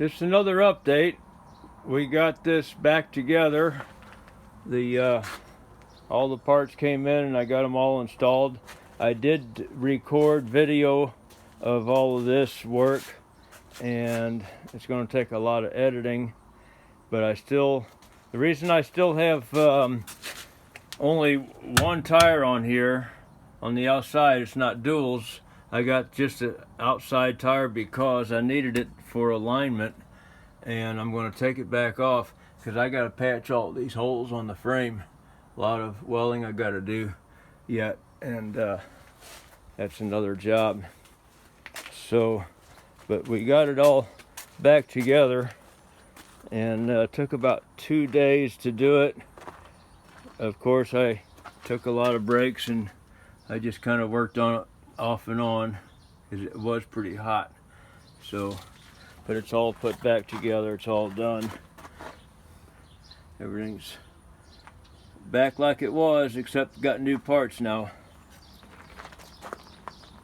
Just another update. We got this back together. All the parts came in and I got them all installed. I did record video of all of this work, and it's going to take a lot of editing, but the reason I still have only one tire on here on the outside, it's not duals. I got just an outside tire because I needed it for alignment, and I'm going to take it back off because I got to patch all these holes on the frame. A lot of welding I got to do yet, and that's another job. So, but we got it all back together, and took about 2 days to do it. Of course, I took a lot of breaks, and I just kind of worked on it off and on because it was pretty hot. So, but it's all put back together. It's all done. Everything's back like it was, except got new parts now.